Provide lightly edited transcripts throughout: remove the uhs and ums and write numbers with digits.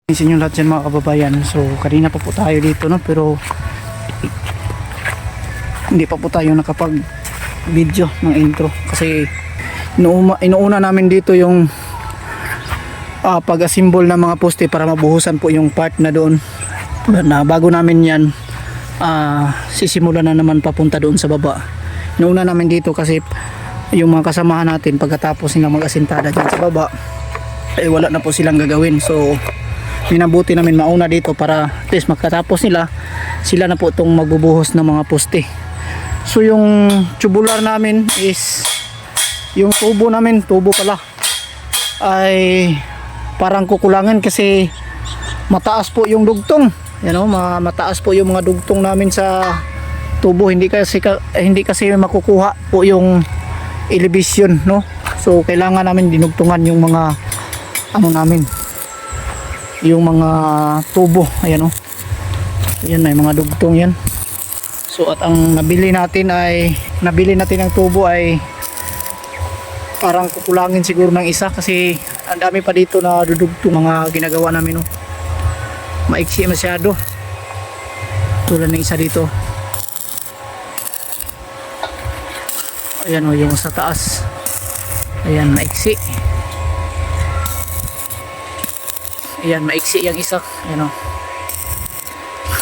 Sa inyo lahat dyan mga kababayan. So kanina pa po tayo dito, no, pero hindi pa po tayo nakapag video ng intro kasi inuuna namin dito yung pag-assemble ng mga poste para mabuhusan po yung part na doon, na bago namin yan sisimulan na naman papunta doon sa baba. Inuuna namin dito kasi yung mga kasamahan natin pagkatapos nilang mag-asintada dyan sa baba ay wala na po silang gagawin. So minabuti namin mauna dito para at least magkatapos sila na po itong magbubuhos ng mga poste. So yung tubular namin is yung tubo namin, tubo pala ay parang kukulangin kasi mataas po yung dugtong, mataas po yung mga dugtong namin sa tubo, hindi kasi makukuha po yung elevation, no. So kailangan namin dinugtungan yung mga namin, yung mga tubo. Ayan, ayan na yung mga dugtong yan. So at ang nabili natin ang tubo ay parang kukulangin siguro ng isa kasi ang dami pa dito na dudugtong mga ginagawa namin, no. Maiksi masyado tulad ng isa dito. Ayan, yung sa taas, ayan, maiksi. Ayan, maiksi yung isa. Ayan,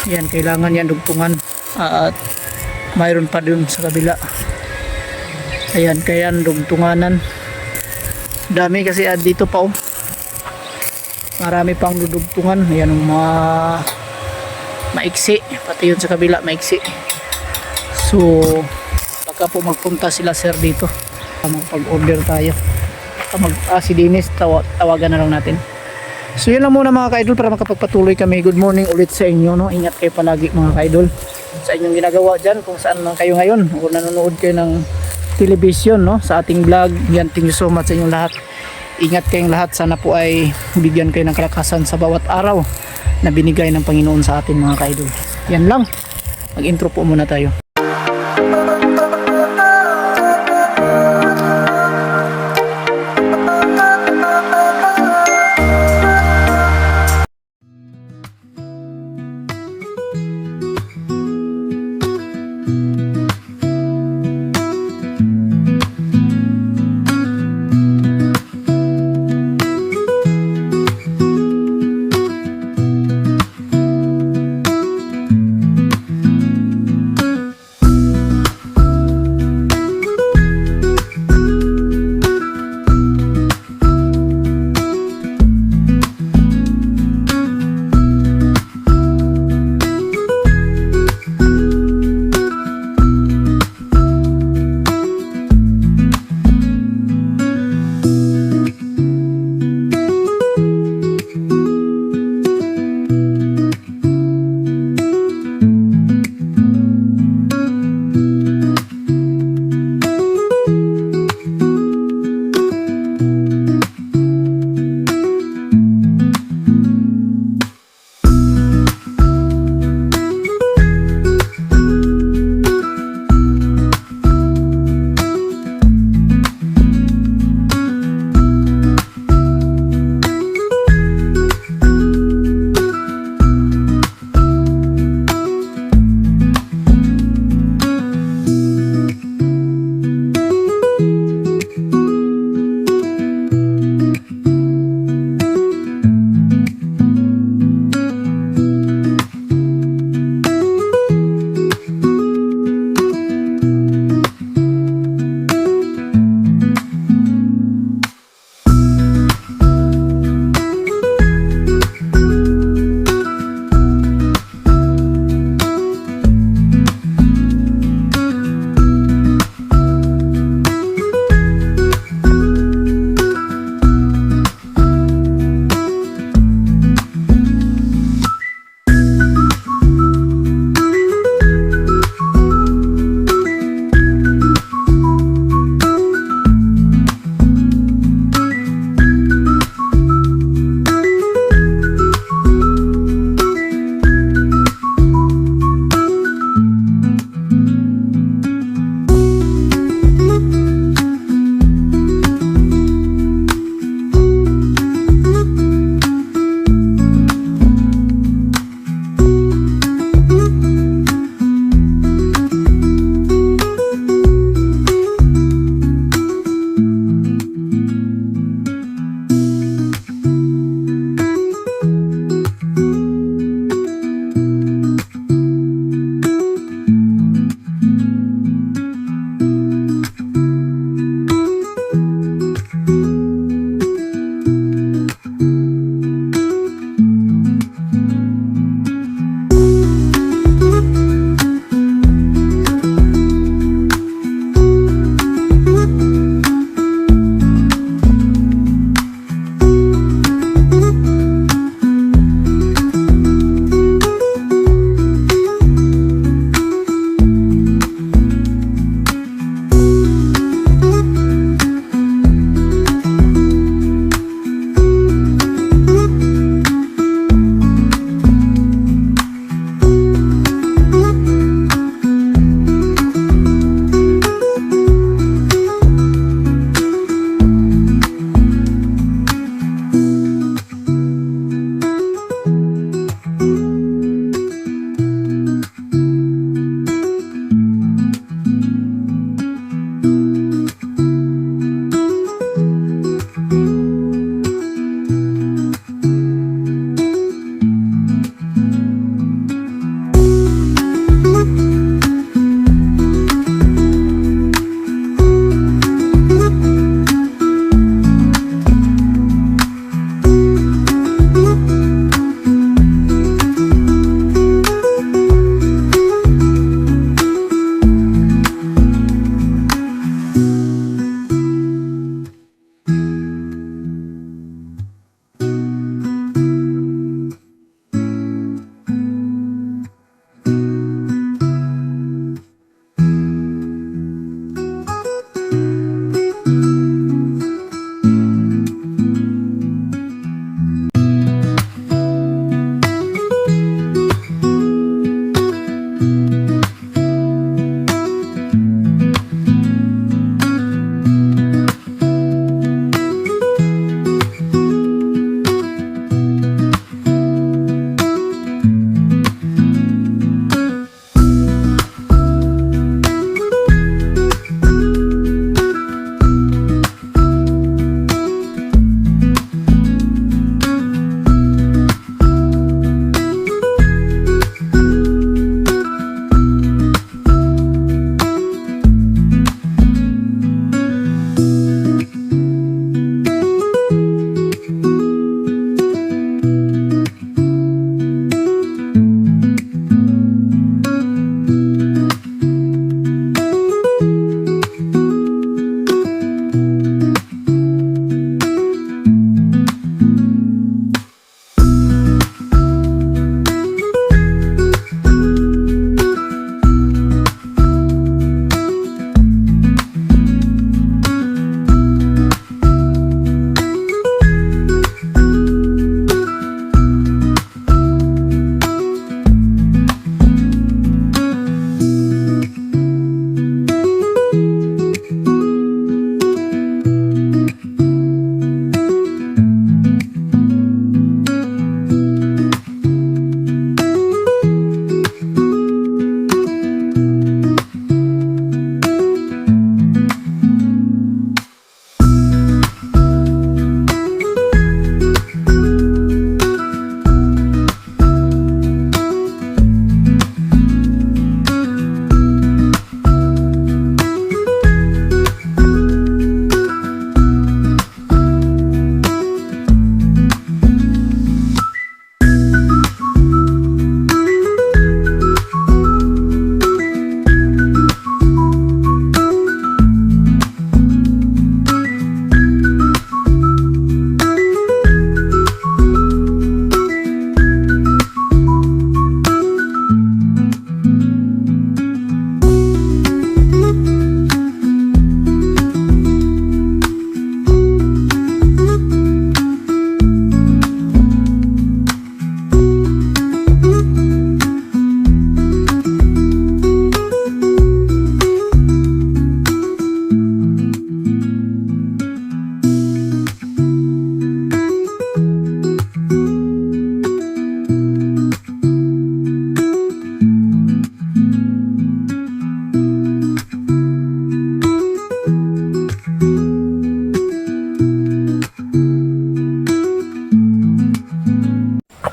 ayan, kailangan yan dugtungan. At mayroon pa dun sa kabila. Ayan, kaya dugtunganan. Dami kasi dito pa, marami pang dudugtungan. Ayan, maiksi. Pati yun sa kabila, maiksi. So baka po magpunta sila sir dito, magpag-order tayo. Si Dennis, tawagan na lang natin. So yun lang muna mga ka-idol para makapagpatuloy kami. Good morning ulit sa inyo, no? Ingat kayo palagi mga ka-idol sa inyong ginagawa dyan, kung saan man kayo ngayon, kung nanonood kayo ng television, no, sa ating vlog. Yan, thank you so much sa inyong lahat. Ingat kayong lahat, sana po ay bigyan kayo ng kalakasan sa bawat araw na binigay ng Panginoon sa atin mga ka-idol. Yan lang, mag-intro po muna tayo.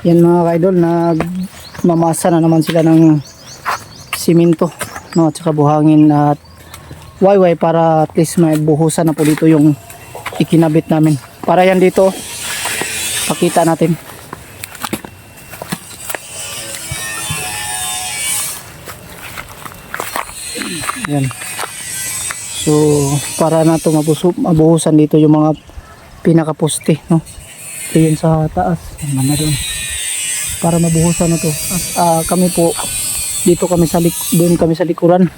Yan mga ka-idol, nagmamasa na naman sila ng simento, no, at saka buhangin at wayway para at least may buhusan na po dito yung ikinabit namin. Para yan dito, pakita natin. Yan. So, para na ito mabuhusan dito yung mga pinakaposte, no? Ito yun sa taas. Yan na doon. Para mabuhusan na ito. At kami po, dito kami sa doon kami sa likuran.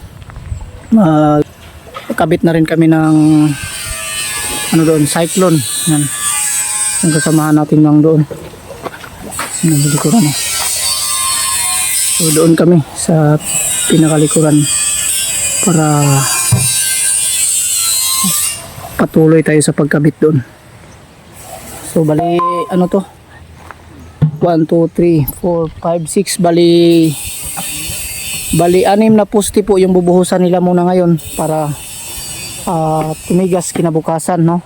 Kabit na rin kami ng ano doon, cyclone. Yan. Yung kasamahan natin lang doon. Yan sa likuran. So, doon kami sa pinakalikuran para patuloy tayo sa pagkabit doon. So bali ano to, 1, 2, 3, 4, 5, 6, bali 6 na poste po yung bubuhusan nila muna ngayon para tumigas kinabukasan, no?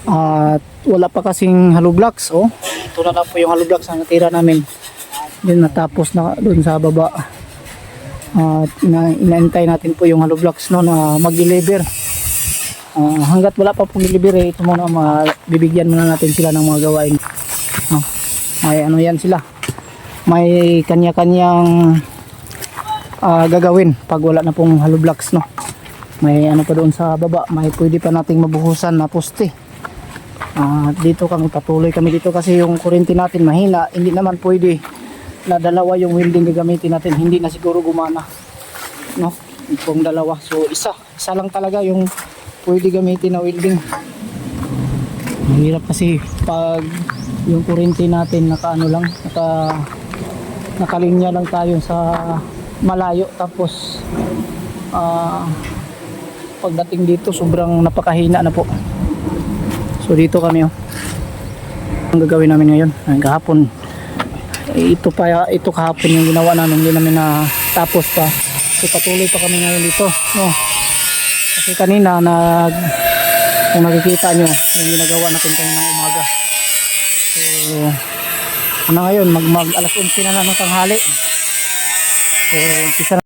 At wala pa kasing hollow blocks, oh. Ito na lang po yung hollow blocks na natira namin. Yun, natapos na doon sa baba. At inaantay natin po yung hollow blocks, no, na mag-deliver. Hanggat wala pa pong deliver, ito muna, bibigyan muna natin sila ng mga gawain. May ano yan sila, may kanya-kanyang gagawin pag wala na pong hollow blocks, no. May ano pa doon sa baba, may pwede pa nating mabuhusan na poste. Dito kami, patuloy kami dito kasi yung kuryente natin mahina, hindi naman pwede na dalawa yung welding gagamitin natin, hindi na siguro gumana, no, itong dalawa. So isa lang talaga yung pwede gamitin na welding. Mahirap kasi pag yung kuryente natin nakaano lang, nakalinya lang tayo sa malayo, tapos pagdating dito sobrang napakahina na po. So dito kami, ang gagawin namin ngayon kahapon, ito kahapon yung ginawa namin, hindi namin na tapos pa. So patuloy pa kami ngayon dito, no? Kasi kanina kung nakikita nyo yung ginagawa natin kaninang umaga. So ano ngayon, mag alas 11 na ng tanghali. So umpisa na.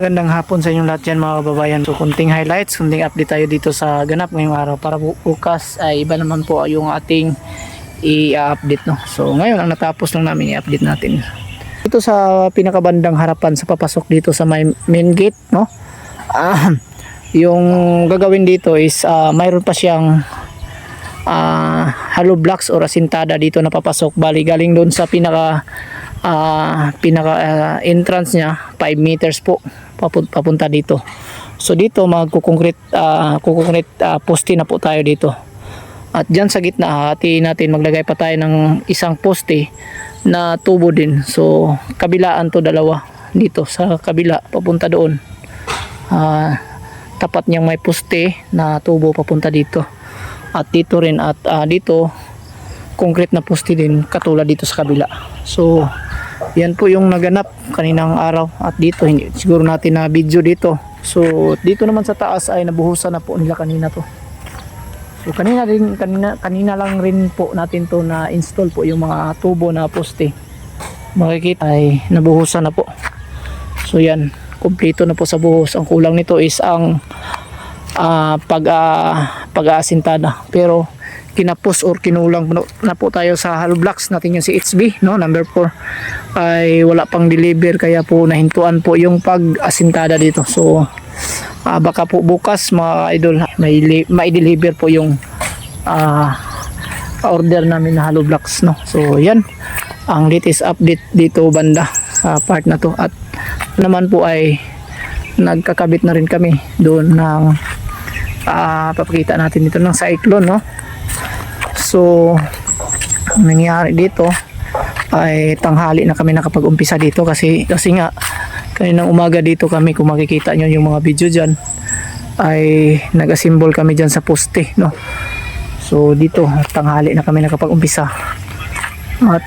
Magandang hapon sa inyong lahat dyan mga kababayan. So kunting highlights, kunting update tayo dito sa ganap ngayong araw para bukas ay iba naman po yung ating i-update, no. So ngayon ang natapos lang namin i-update natin. Dito sa pinakabandang harapan sa papasok dito sa main gate, no. Yung gagawin dito is mayroon pa siyang hollow blocks or asintada dito na papasok. Bali galing doon sa pinaka entrance niya 5 meters po papunta dito. So dito magko-concrete poste na po tayo dito. At diyan sa gitna hati natin maglagay pa tayo ng isang poste na tubo din. So kabilaan to dalawa dito sa kabila papunta doon. Tapat niyang may poste na tubo papunta dito. At dito rin at dito concrete na poste din katulad dito sa kabila. So yan po yung naganap kaninang araw at dito hindi siguro natin na video dito. So dito naman sa taas ay nabuhusan na po nila kanina to. So kanina lang rin po natin to na install po yung mga tubo na poste. Makikita ay nabuhusan na po. So yan, kumpleto na po sa buhos. Ang kulang nito is ang pag-aasintada, pero kinapos or kinulang na po tayo sa hollow blocks natin yung CHB, no, number 4 ay wala pang deliver kaya po nahintuan po yung pag-asintada dito. So baka po bukas mga idol may deliver po yung order namin na hollow blocks, no. So yan ang latest update dito banda sa part na to. At naman po ay nagkakabit na rin kami doon ng papakita natin dito ng cyclone, no. So ang nangyari dito ay tanghali na kami nakapag-umpisa dito kasi nga kaninang umaga dito kami, kung makikita nyo yung mga video dyan, ay nag-assemble kami dyan sa poste, no. So dito tanghali na kami nakapag-umpisa at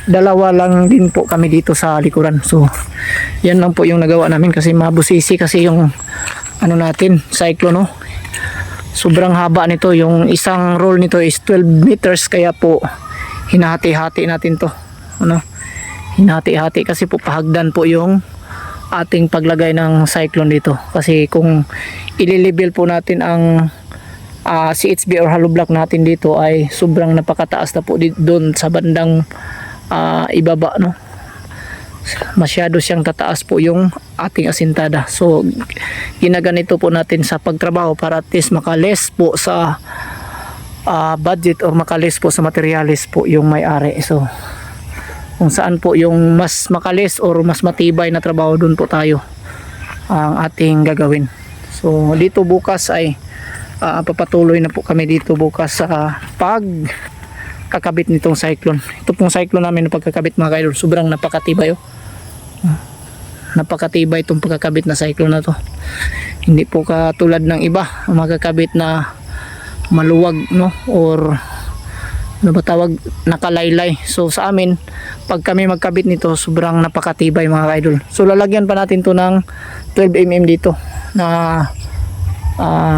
dalawa lang din po kami dito sa likuran. So yan lang po yung nagawa namin kasi mabusisi kasi yung ano natin cyclone, no. Sobrang haba nito, yung isang roll nito is 12 meters kaya po hinahati-hati natin to, ano, hinahati-hati kasi po pahagdan po yung ating paglagay ng cyclone dito. Kasi kung ililibel po natin ang CHB or hollow block natin dito ay sobrang napakataas na po doon sa bandang ibaba, no. Masyado siyang tataas po yung ating asintada. So ginaganito po natin sa pagtrabaho para at least makales po sa budget or makales po sa materialis po yung may-ari. So kung saan po yung mas makalis or mas matibay na trabaho, doon po tayo ang ating gagawin. So dito bukas ay papatuloy na po kami dito bukas sa pagkakabit nitong cyclone. Ito pong cyclone namin na pagkakabit mga kaidol, sobrang napakatibay, oh. Napakatibay itong pagkakabit na cyclone na to. Hindi po katulad ng iba magkakabit na maluwag, no, or ano ba tawag, nakalaylay. So sa amin pag kami magkabit nito sobrang napakatibay mga kaidol. So lalagyan pa natin to ng 12mm dito na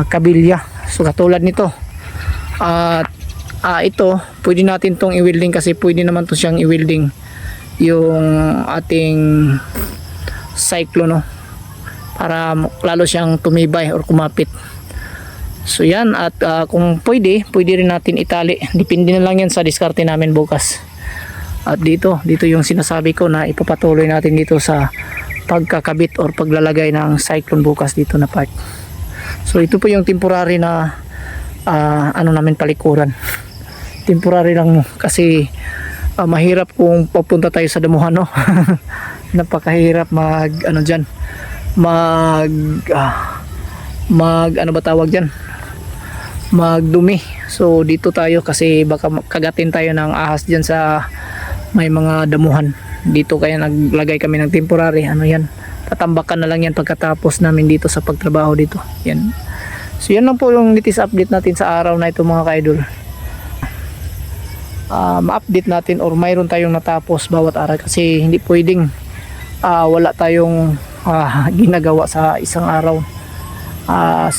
kabilya. So katulad nito at ito pwede natin tong i-welding kasi pwede naman to siyang i-welding yung ating cyclone, no, para lalo siyang tumibay or kumapit. So yan, at kung pwede rin natin itali, depende na lang yan sa diskarte namin bukas. At dito yung sinasabi ko na ipapatuloy natin dito sa pagkakabit or paglalagay ng cyclone bukas dito na part. So ito po yung temporary na ano namin palikuran. Temporary lang kasi mahirap kung papunta tayo sa damuhan, no. Napakahirap mag ano diyan, mag ano ba tawag diyan, magdumi. So dito tayo kasi baka kagatin tayo ng ahas diyan sa may mga damuhan dito, kaya naglagay kami ng temporary ano yan, tatambakan na lang yan pagkatapos namin dito sa pagtrabaho dito. Yan. So yan lang po yung latest update natin sa araw na ito mga kaidol. Ma-update natin or mayroon tayong natapos bawat araw kasi hindi pwedeng wala tayong ginagawa sa isang araw.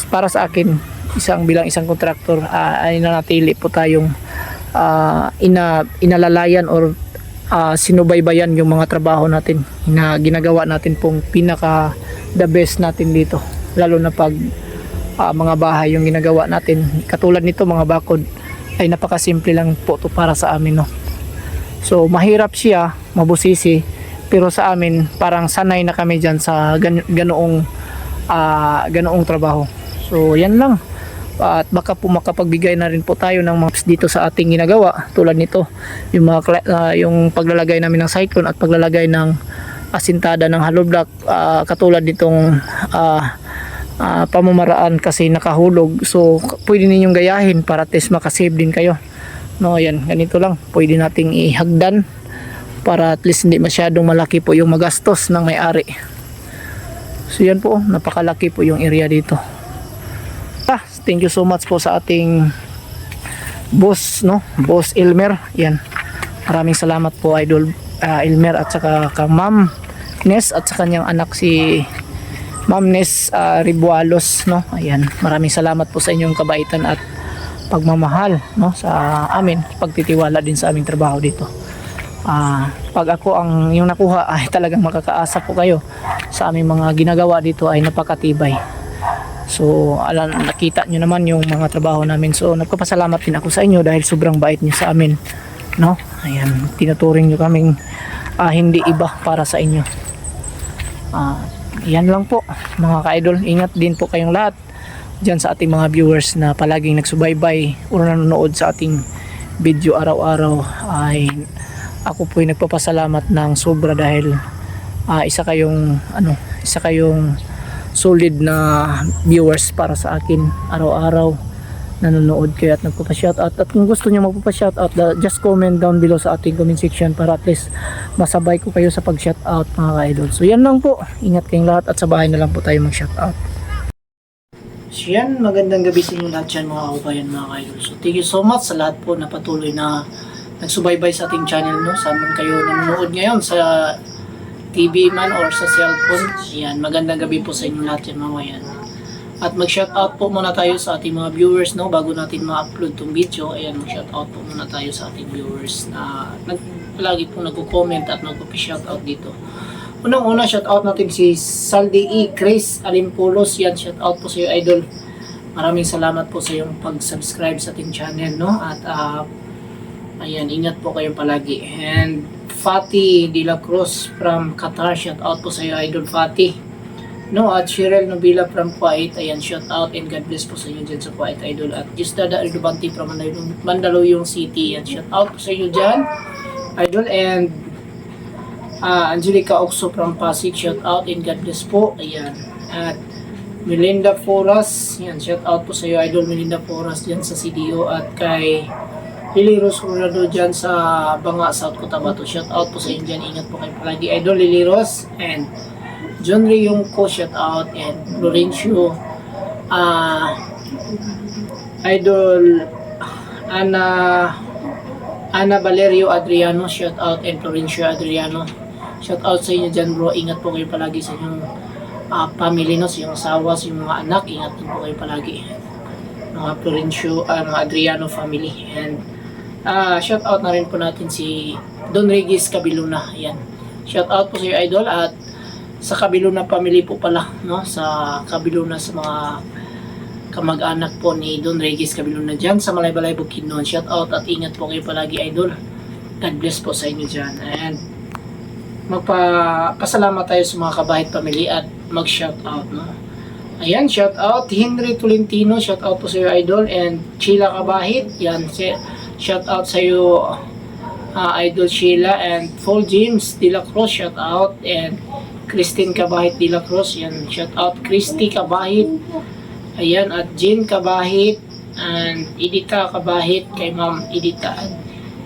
Para sa akin bilang isang kontraktor ay nanatili po tayong inalalayan or sinubaybayan yung mga trabaho natin na ginagawa natin pong pinaka the best natin dito, lalo na pag mga bahay yung ginagawa natin katulad nito, mga bakod, ay napakasimple lang po to para sa amin, no. So mahirap siya, mabusisi, pero sa amin parang sanay na kami dyan sa ganoong trabaho. So yan lang. At baka po makapagbigay na rin po tayo ng maps dito sa ating ginagawa tulad nito, yung yung paglalagay namin ng cyclone at paglalagay ng asintada ng hollow block, katulad nitong pamamaraan kasi nakahulog. So pwede ninyong gayahin para at least makasave din kayo, no. Yan, ganito lang, pwede nating ihagdan para at least hindi masyadong malaki po yung magastos ng may-ari. So yan po, napakalaki po yung area dito. Thank you so much po sa ating boss, no, Boss Elmer. Yan, maraming salamat po, Idol Elmer, at saka ka Ma'am Nes at sa kanyang anak si Ma'am Nes Ribualos, no. Ayan, maraming salamat po sa inyong kabaitan at pagmamahal, no, sa amin, pagtitiwala din sa aming trabaho dito. Pag ako ang yung nakuha ay talagang makakaasa po kayo sa aming mga ginagawa dito ay napakatibay. So nakita nyo naman yung mga trabaho namin. So nagpapasalamat din ako sa inyo dahil sobrang bait nyo sa amin, no. Ayan, tinuturing nyo kaming hindi iba para sa inyo. Yan lang po mga ka-idol. Ingat din po kayong lahat dyan sa ating mga viewers na palaging nagsubaybay o nanonood sa ating video araw-araw. Ay ako po'y nagpapasalamat ng sobra dahil isa kayong solid na viewers para sa akin. Araw-araw nanonood kayo at nagpapa-shoutout, at kung gusto niyo magpapa-shoutout, just comment down below sa ating comment section para at least masabay ko kayo sa pag-shoutout, mga ka-idol. So yan lang po, ingat kayong lahat at sa bahay na lang po tayo mag-shoutout. So yan, magandang gabi sa inyo lahat dyan, mga kabayan, mga ka-idol. So thank you so much sa lahat po na patuloy na nagsubaybay sa ating channel, no. Saan man kayo nanonood ngayon, sa TV man or sa cellphone. Ayan, magandang gabi po sa inyo lahat yan, mga yan. At mag-shoutout po muna tayo sa ating mga viewers, no, bago natin ma-upload tong video. Ayan, mag-shoutout po muna tayo sa ating viewers na lagi po nagko-comment at nagpo-shoutout dito. Unang-una, shoutout natin si Saldi E. Chris Alimpulos. Yan, shoutout po sa iyo, Idol. Maraming salamat po sa iyong pag-subscribe sa ating channel, no. At ayan, ingat po kayo palagi. And Fatih De La Cruz from Qatar, shout out po sa iyo, Idol Fatih, no. At Cheryl Nobila from Kuwait, ayan, shout out and God bless po sa inyo dyan sa Kuwait, Idol. At Justada Erdobanti from Mandaluyong City, and shout out po sa inyo dyan, Idol. And Angelica Oxo from Pasig, shout out and God bless po, ayan. At Melinda Foras, yan, shout out po sa iyo, Idol Melinda Foras dyan sa CDO. At kay Lily Rose Coronado dyan sa Banga, South Cotabato, shout out po sa inyo dyan. Ingat po kayo palagi, Idol Lily Rose. And John Ray Yungko, shout out. And Florencio Idol Ana Valerio Adriano, shout out. And Florencio Adriano, shout out sa inyo dyan, bro. Ingat po kayo palagi sa inyong family, no, sa inyong asawa, sa inyong mga anak. Ingat din po kayo palagi, mga Florencio, mga Adriano family. And shout out na rin po natin si Don Regis Cabiluna. Ayan, shout out po sa iyo, Idol. At sa Cabiluna family po pala, no, sa Cabiluna, sa mga kamag-anak po ni Don Regis Cabiluna dyan sa Malaybalay, Bukidnon, shout out at ingat po kayo palagi, Idol. God bless po sa inyo dyan. And magpasalamat tayo sa mga Kabahit family at mag-shout out, no. Ayan, shout out Henry Tolentino, shout out po sa iyo, Idol. And Sheila Kabahit, yan, shout out sa iyo, Idol Sheila. And Paul James De La Cruz, shout out. And Christine Kabahit De La Cruz, yan, shout out. Christy Kabahit, ayan. At Jean Kabahit, and Edita Kabahit, kay Ma'am Edita. And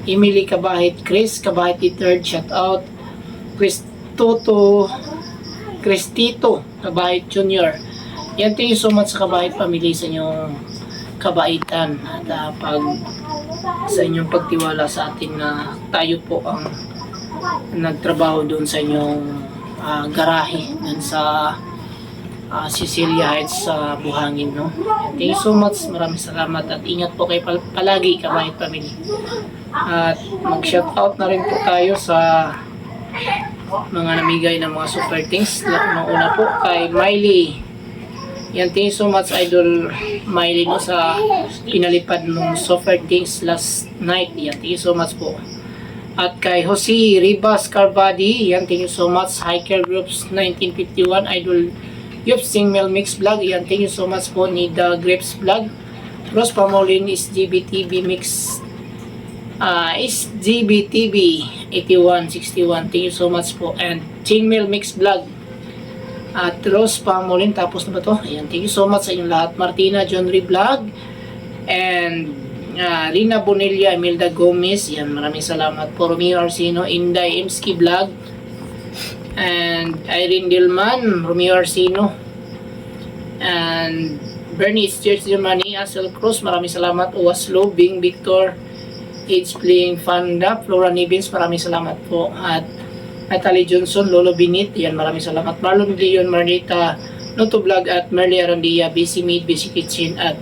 Emily Kabahit, Chris Kabahit III, shout out. Cristito Kabahit Jr. Yan, thank you so much sa Kabahit family sa inyong kabaitan at sa inyong pagtiwala sa atin na tayo po ang nagtrabaho doon sa inyong garahe doon sa Cecilia Heights sa Buhangin, no. Thank you so much, maraming salamat at ingat po kayo palagi, Kabahit family. At mag-shoutout na rin po tayo sa mga namigay ng mga super things. Una po kay Miley. Yan, thank you so much Idol Miley no, sa pinalipad ng super things last night. Yan, thank you so much po. At kay Jose Ribas Carvadi, yan, thank you so much. Hiker Groups 1951, Idol Yup Singmel Mix Vlog, yan, thank you so much po. Nida Grapes Vlog, Ross Pamolin is GBTV Mix, is GBTV 8161, thank you so much po. And Singmel Mix Vlog at Ross Pamolin, tapos na ba to? Ayan, thank you so much sa inyong lahat. Martina John Ray Vlog and Rina Bonilla, Imelda Gomez, yan, maraming salamat po. Romeo Arsino, Inday Imski Vlog and Irene Dilman, Romeo Arsino and Bernie Church Germany, Asel Cruz, maraming salamat. Uwaslo, Bing Victor, Age Playing Fanda, Flora Nivins, maraming salamat po. At Natalie Johnson, Lolo Binit, yan, maraming salamat. Marlon Leon, Marnita Noto Vlog at Merly Arandia, BC Meat, BC Kitchen at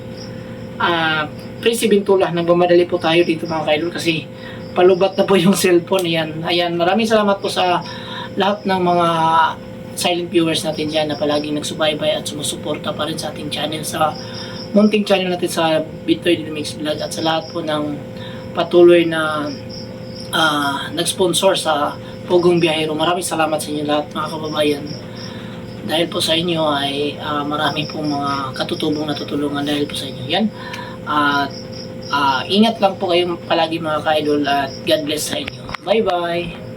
Prince Bintula. Nagmamadali po tayo dito mga kaidol kasi palubat na po yung cellphone. Ayan, maraming salamat po sa lahat ng mga silent viewers natin dyan na palaging nagsubaybay at sumusuporta pa rin sa ating channel, sa munting channel natin sa Bitoy Dynamics Vlog, at sa lahat po ng patuloy na nag-sponsor sa Pugong Biyahero. Maraming salamat sa inyo lahat mga kababayan. Dahil po sa inyo ay marami pong mga katutubong natutulungan dahil po sa inyo. Yan. At ingat lang po kayong palagi mga ka-idol at God bless sa inyo. Bye bye!